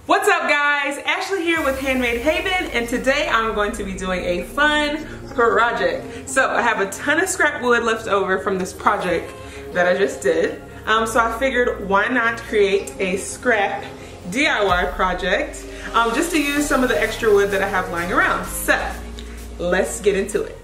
What's up guys? Ashley here with Handmade Haven, and today I'm going to be doing a fun project. So I have a ton of scrap wood left over from this project that I just did. So I figured why not create a scrap DIY project just to use some of the extra wood that I have lying around. So let's get into it.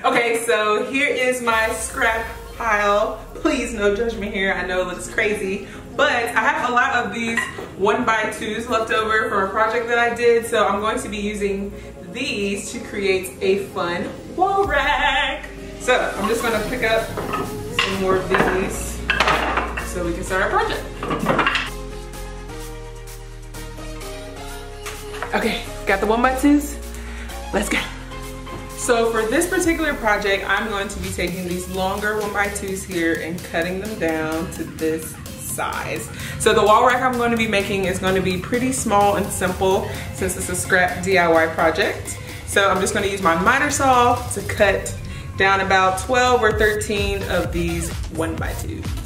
Okay, so here is my scrap pile. Please no judgment here, I know it looks crazy, but I have a lot of these 1x2s left over from a project that I did, so I'm going to be using these to create a fun wall rack. So I'm just gonna pick up some more of these so we can start our project. Okay, got the 1x2s, let's go. So for this particular project, I'm going to be taking these longer 1x2s here and cutting them down to this size. So the wall rack I'm going to be making is going to be pretty small and simple since it's a scrap DIY project. So I'm just going to use my miter saw to cut down about 12 or 13 of these 1x2s.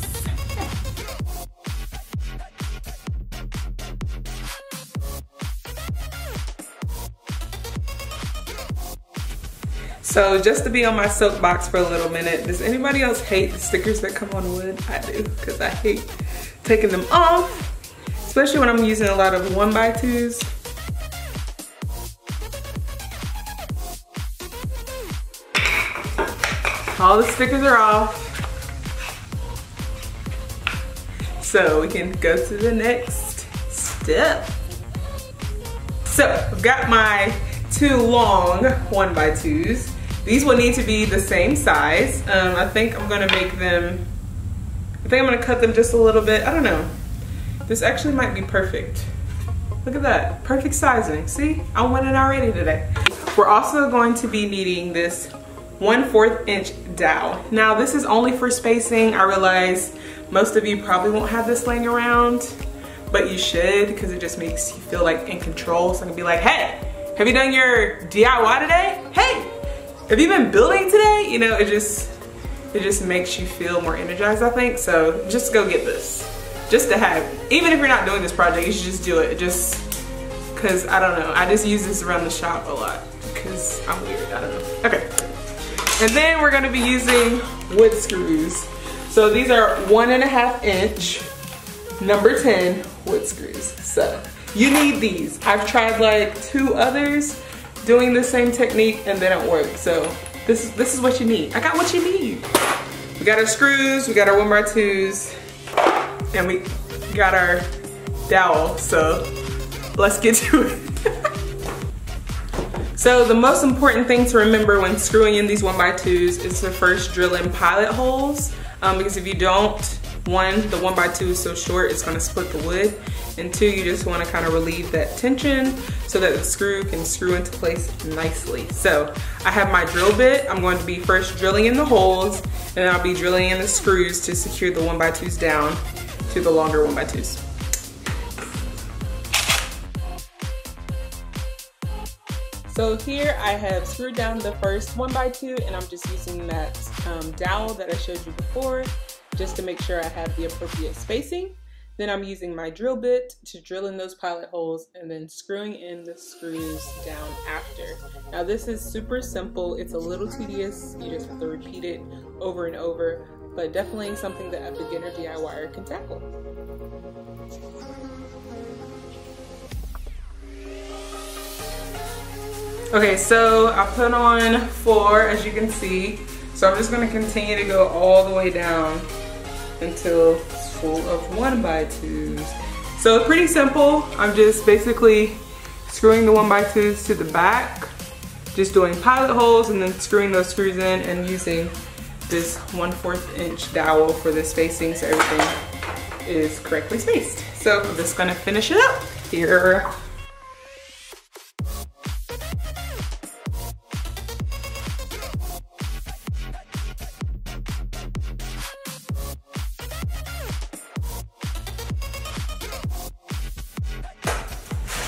So just to be on my soapbox for a little minute, does anybody else hate the stickers that come on wood? I do, because I hate taking them off, especially when I'm using a lot of 1x2s. All the stickers are off. So we can go to the next step. So I've got my two long 1x2s. These will need to be the same size. I think I'm gonna make them, I think I'm gonna cut them just a little bit. I don't know. This actually might be perfect. Look at that, perfect sizing. See, I'm winning already today. We're also going to be needing this 1/4 inch dowel. Now this is only for spacing. I realize most of you probably won't have this laying around, but you should, because it just makes you feel like in control. So I can be like, hey, have you done your DIY today? Hey, have you been building today? You know, it just makes you feel more energized, I think. So just go get this, just to have. Even if you're not doing this project, you should just do it. Just cause I don't know, I just use this around the shop a lot because I'm weird, I don't know. Okay, and then we're gonna be using wood screws. So these are 1.5 inch number 10 wood screws. So you need these. I've tried like 2 others doing the same technique and they don't work. So this is what you need. I got what you need. We got our screws, we got our 1x2s, and we got our dowel. So let's get to it. So the most important thing to remember when screwing in these 1x2s is to first drill in pilot holes. Because if you don't, 1, the 1x2 is so short it's gonna split the wood, and 2, you just wanna kind of relieve that tension so that the screw can screw into place nicely. So I have my drill bit. I'm going to be first drilling in the holes, and then I'll be drilling in the screws to secure the 1x2s down to the longer 1x2s. So here I have screwed down the first 1x2, and I'm just using that dowel that I showed you before, just to make sure I have the appropriate spacing. Then I'm using my drill bit to drill in those pilot holes and then screwing in the screws down after. Now this is super simple. It's a little tedious. You just have to repeat it over and over, but definitely something that a beginner DIYer can tackle. Okay, so I put on 4, as you can see. So I'm just gonna continue to go all the way down until it's full of 1x2s. So it's pretty simple. I'm just basically screwing the 1x2s to the back, just doing pilot holes and then screwing those screws in and using this 1/4 inch dowel for the spacing so everything is correctly spaced. So I'm just gonna finish it up here.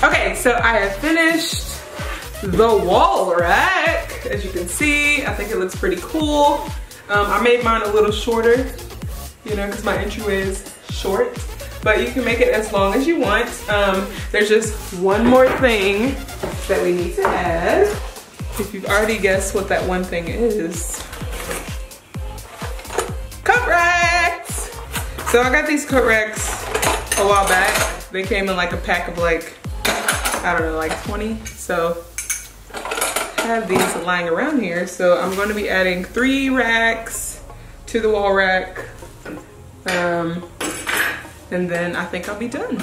Okay, so I have finished the wall rack. As you can see, I think it looks pretty cool. I made mine a little shorter, you know, because my entryway is short, but you can make it as long as you want. There's just one more thing that we need to add. If you've already guessed what that one thing is. Coat racks! So I got these coat racks a while back. They came in like a pack of like, I don't know, like 20. So I have these lying around here. So I'm going to be adding 3 racks to the wall rack. And then I think I'll be done.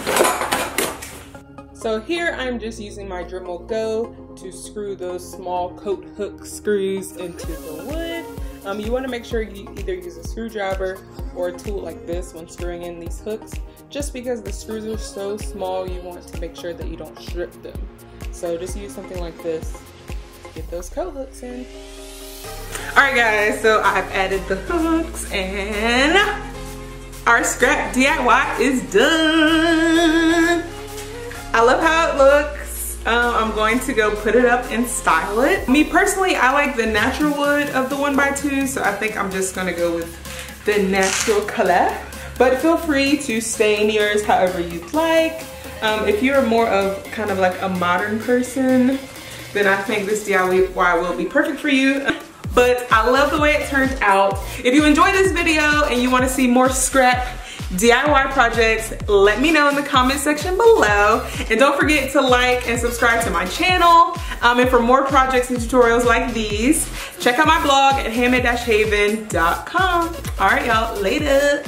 So here I'm just using my Dremel Go to screw those small coat hook screws into the wood. You want to make sure you either use a screwdriver or a tool like this when screwing in these hooks, just because the screws are so small, you want to make sure that you don't strip them. So just use something like this to get those coat hooks in. Alright guys, so I've added the hooks and our scrap DIY is done. I love how it looks. I'm going to go put it up and style it. Me personally, I like the natural wood of the 1x2, so I think I'm just gonna go with the natural color. But feel free to stain yours however you'd like. If you're more of kind of like a modern person, then I think this DIY will be perfect for you. But I love the way it turned out. If you enjoyed this video and you want to see more scrap DIY projects, let me know in the comment section below. And don't forget to like and subscribe to my channel. And for more projects and tutorials like these, check out my blog at handmade-haven.com. All right, y'all, later.